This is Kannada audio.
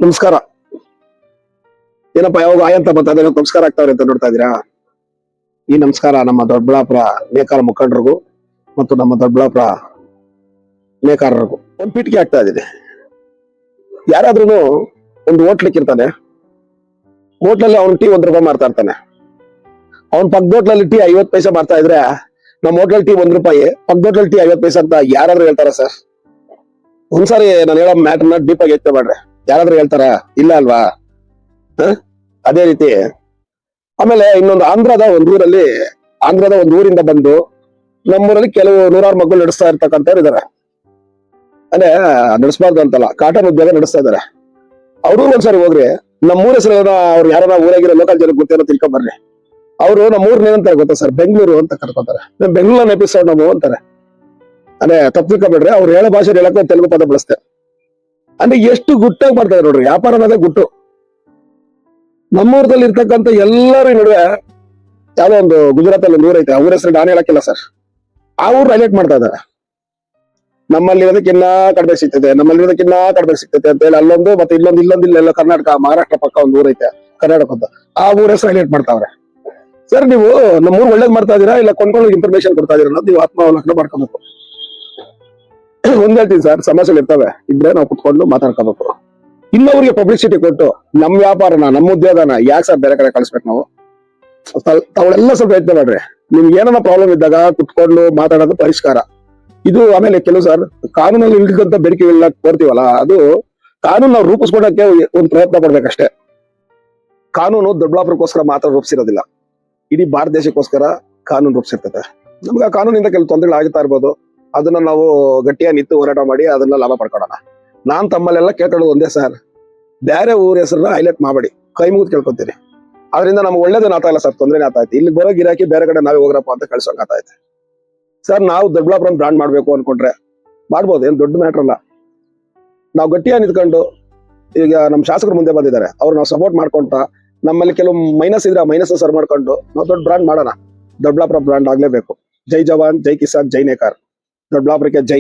ನಮಸ್ಕಾರ. ಏನಪ್ಪ ಯಾವಾಗ ಆಯಂತ ಬರ್ತಾ ನಮಸ್ಕಾರ ಆಗ್ತಾವ್ರೆ ಅಂತ ನೋಡ್ತಾ ಇದೀರಾ? ಈ ನಮಸ್ಕಾರ ನಮ್ಮ ದೊಡ್ಡಬಳ್ಳಾಪುರ ನೇಕಾರ ಮುಖಂಡರಿಗೂ ಮತ್ತು ನಮ್ಮ ದೊಡ್ಡಬಳ್ಳಾಪುರ ನೇಕಾರರಿಗೂ ಒಂದ್ ಪೀಠಿಗೆ ಆಗ್ತಾ ಇದೆ. ಯಾರಾದ್ರೂ ಒಂದು ಹೋಟ್ಲಿಕ್ ಇರ್ತಾನೆ, ಹೋಟ್ಲಲ್ಲಿ ಅವ್ನು ಟೀ ₹1 ಮಾರ್ತಾ ಇರ್ತಾನೆ. ಅವ್ನ್ ಪಕ್ಕದ ಹೋಟ್ಲಲ್ಲಿ ಟೀ 50 ಪೈಸೆ ಮಾರ್ತಾ ಇದ್ರೆ ನಮ್ಮ ಹೋಟ್ಲಲ್ಲಿ ಟೀ ₹1, ಪಕ್ಕದ ಹೋಟ್ಲಲ್ಲಿ ಟೀ 50 ಪೈಸೆ ಅಂತ ಯಾರಾದ್ರೂ ಹೇಳ್ತಾರ ಸರ್? ಒಂದ್ಸಾರಿ ನಾನು ಹೇಳೋ ಮ್ಯಾಟರ್ನ ಡೀಪ್ ಆಗಿ ಯೋಚನೆ ಮಾಡ್ರೆ ಯಾರಾದ್ರೂ ಹೇಳ್ತಾರ? ಇಲ್ಲ ಅಲ್ವಾ? ಅದೇ ರೀತಿ ಆಮೇಲೆ ಇನ್ನೊಂದು ಆಂಧ್ರದ ಒಂದು ಊರಿಂದ ಬಂದು ನಮ್ಮೂರಲ್ಲಿ ಕೆಲವು ನೂರಾರು ಮಕ್ಕಳು ನಡೆಸ್ತಾ ಇರ್ತಕ್ಕಂಥವ್ರು ಇದಾರೆ. ಅಂದ್ರೆ ನಡೆಸಬಾರ್ದು ಅಂತಲ್ಲ, ಕಾಟನ್ ಉದ್ಯೋಗ ನಡೆಸ್ತಾ ಇದಾರೆ. ಅವ್ರು ಒಂದ್ಸರಿ ಹೋಗ್ರಿ, ನಮ್ಮೂರ ಹೆಸರು ಅವ್ರು ಯಾರ ಊರಾಗಿರೋ ಲೋಕಲ್ ಜನ ಗೊತ್ತೇನೋ ತಿಳ್ಕೊಂಡ್ ಬರ್ರಿ. ಅವ್ರು ನಮ್ಮೂರ್ನ ಏನಂತಾರೆ ಗೊತ್ತಾ ಸರ್? ಬೆಂಗಳೂರು ಅಂತ ಕರ್ಕೊತಾರೆ. ಬೆಂಗಳೂರಿನ ಎಪಿಸೋಡ್ ನಾವು ಅಂತಾರೆ. ಅಂದ್ರೆ ತಪ್ಪು ತಿಳ್ಕೊಬೇಡ್ರಿ, ಅವ್ರು ಹೇಳೋ ಭಾಷೆ ಹೇಳಕ್ಕೆ ತೆಲುಗು ಪದ ಬಳಸ್ತೆ. ಅಂದ್ರೆ ಎಷ್ಟು ಗುಟ್ಟಾಗಿ ಮಾಡ್ತಾರೆ ನೋಡ್ರಿ, ವ್ಯಾಪಾರ ಅನ್ನೋದೇ ಗುಟ್ಟು. ನಮ್ಮೂರದಲ್ಲಿ ಇರ್ತಕ್ಕಂಥ ಎಲ್ಲರ ನಡುವೆ ಯಾವ್ದೋ ಒಂದು ಗುಜರಾತ್ ಅಲ್ಲಿ ಒಂದು ಊರ್ ಐತೆ, ಊರ ಹೆಸರು ನಾನು ಹೇಳಕ್ಕಿಲ್ಲ ಸರ್. ಆ ಊರ್ ಹೈಲೈಟ್ ಮಾಡ್ತಾ ಇದ್ದಾರೆ. ನಮ್ಮಲ್ಲಿ ಇರೋದಕ್ಕಿನ್ನ ಕಡಿಮೆ ಸಿಗ್ತದೆ ಅಂತ ಹೇಳಿ ಅಲ್ಲೊಂದು ಮತ್ತೆ ಇಲ್ಲೊಂದಿಲ್ಲ ಕರ್ನಾಟಕ ಮಹಾರಾಷ್ಟ್ರ ಪಕ್ಕ ಒಂದು ಊರ್ ಐತೆ ಕರ್ನಾಟಕ ಅಂತ, ಆ ಊರ ಹೆಸರು ಹೈಲೈಟ್ ಮಾಡ್ತಾವ್ರೆ. ಸರ್ ನೀವು ನಮ್ಮೂರ್ ಒಳ್ಳೇದ್ ಮಾಡ್ತಾ ಇದೀರಾ ಇಲ್ಲ ಕೊಂಡ್ಕೊಂಡು ಇನ್ಫಾರ್ಮೇಶನ್ ಕೊಡ್ತಾ ಇದೀರಾ ಅನ್ನೋದು ನೀವು ಆತ್ಮಾವಲೋಕನ ಮಾಡ್ಕೋಬೇಕು. ಒಂದ್ ಹೇಳ್ತೀನಿ ಸರ್, ಸಮಸ್ಯೆಗಳು ಇರ್ತವೆ, ಇದ್ರೆ ನಾವು ಕುತ್ಕೊಂಡು ಮಾತಾಡ್ಕೋಬೇಕು. ಇನ್ನೊಬ್ರಿಗೆ ಪಬ್ಲಿಸಿಟಿ ಕೊಟ್ಟು ನಮ್ ವ್ಯಾಪಾರನ ನಮ್ಮ ಉದ್ಯೋಗನ ಯಾಕೆ ಸರ್ ಬೇರೆ ಕಡೆ ಕಳಿಸ್ಬೇಕು ನಾವು? ತಾವೆಲ್ಲ ಸ್ವಲ್ಪ ಯೋಚನೆ ಮಾಡ್ರಿ. ನಿಮ್ಗೆ ಏನಾರ ಪ್ರಾಬ್ಲಮ್ ಇದ್ದಾಗ ಕುತ್ಕೊಂಡು ಮಾತಾಡೋದು ಪರಿಷ್ಕಾರ. ಇದು ಆಮೇಲೆ ಕೆಲವು ಸರ್ ಕಾನೂನಲ್ಲಿ ಇಲ್ದಂತ ಬೇಡಿಕೆಗಳನ್ನ ಕೋರ್ತೀವಲ್ಲ, ಅದು ಕಾನೂನು ನಾವು ರೂಪಿಸ್ಕೊಡಕ್ಕೆ ಒಂದು ಪ್ರಯತ್ನ ಪಡ್ಬೇಕಷ್ಟೇ. ಕಾನೂನು ದೊಡ್ಡಬಳ್ಳಾಪುರಕ್ಕೋಸ್ಕರ ಮಾತ್ರ ರೂಪಿಸಿರೋದಿಲ್ಲ, ಇಡೀ ಭಾರತ ದೇಶಕ್ಕೋಸ್ಕರ ಕಾನೂನು ರೂಪಿಸಿರ್ತದೆ. ನಮ್ಗೆ ಆ ಕಾನೂನಿಂದ ಕೆಲವು ತೊಂದರೆಗಳು ಆಗ್ತಾ ಇರ್ಬೋದು, ಅದನ್ನ ನಾವು ಗಟ್ಟಿಯಾಗಿ ನಿಂತು ಹೋರಾಟ ಮಾಡಿ ಅದನ್ನ ಲಾಭ ಪಡ್ಕೊಳ್ಳೋಣ. ನಾನ್ ತಮ್ಮಲ್ಲೆಲ್ಲ ಕೇಳ್ಕೊಳ್ಳೋದು ಒಂದೇ ಸರ್, ಬೇರೆ ಊರ ಹೆಸರನ್ನ ಹೈಲೈಟ್ ಮಾಡಬೇಡಿ, ಕೈ ಮುಗಿದು ಕೇಳ್ಕೊತೀನಿ. ಅದರಿಂದ ನಮ್ಗೆ ಒಳ್ಳೇದೇನು ಆಗ್ತಾ ಇಲ್ಲ ಸರ್, ತೊಂದರೆನೇ ಆಗ್ತಾ ಐತೆ. ಇಲ್ಲಿ ಬರೋ ಗಿರಾಕಿ ಬೇರೆ ಕಡೆ ನಾವೇ ಹೋಗ್ರಪ್ಪ ಅಂತ ಕಳ್ಸೋಕ್ ಆಗ್ತಾ ಐತೆ ಸರ್. ನಾವು ದೊಡ್ಡಬಳ್ಳಾಪುರ ಬ್ರಾಂಡ್ ಮಾಡ್ಬೇಕು ಅನ್ಕೊಂಡ್ರೆ ಮಾಡ್ಬೋದು, ಏನ್ ದೊಡ್ಡ ಮ್ಯಾಟ್ರ್ ಅಲ್ಲ. ನಾವು ಗಟ್ಟಿಯಾಗಿ ನಿಂತ್ಕೊಂಡು, ಈಗ ನಮ್ಮ ಶಾಸಕರು ಮುಂದೆ ಬಂದಿದ್ದಾರೆ, ಅವ್ರು ನಾವು ಸಪೋರ್ಟ್ ಮಾಡ್ಕೊಂತ, ನಮ್ಮಲ್ಲಿ ಕೆಲವು ಮೈನಸ್ ಇದ್ರೆ ಆ ಮೈನಸ್ ಸರ್ ಮಾಡ್ಕೊಂಡು ನಾವು ದೊಡ್ಡ ಬ್ರಾಂಡ್ ಮಾಡೋಣ. ದೊಡ್ಡಬಳ್ಳಾಪುರ ಬ್ರಾಂಡ್ ಆಗ್ಲೇಬೇಕು. ಜೈ ಜವಾನ್, ಜೈ ಕಿಸಾನ್, ಜೈ ನೇಕಾರ್. ದೊಡ್ಡಬಳ್ಳಾಪುರಕ್ಕೆ ಜೈ.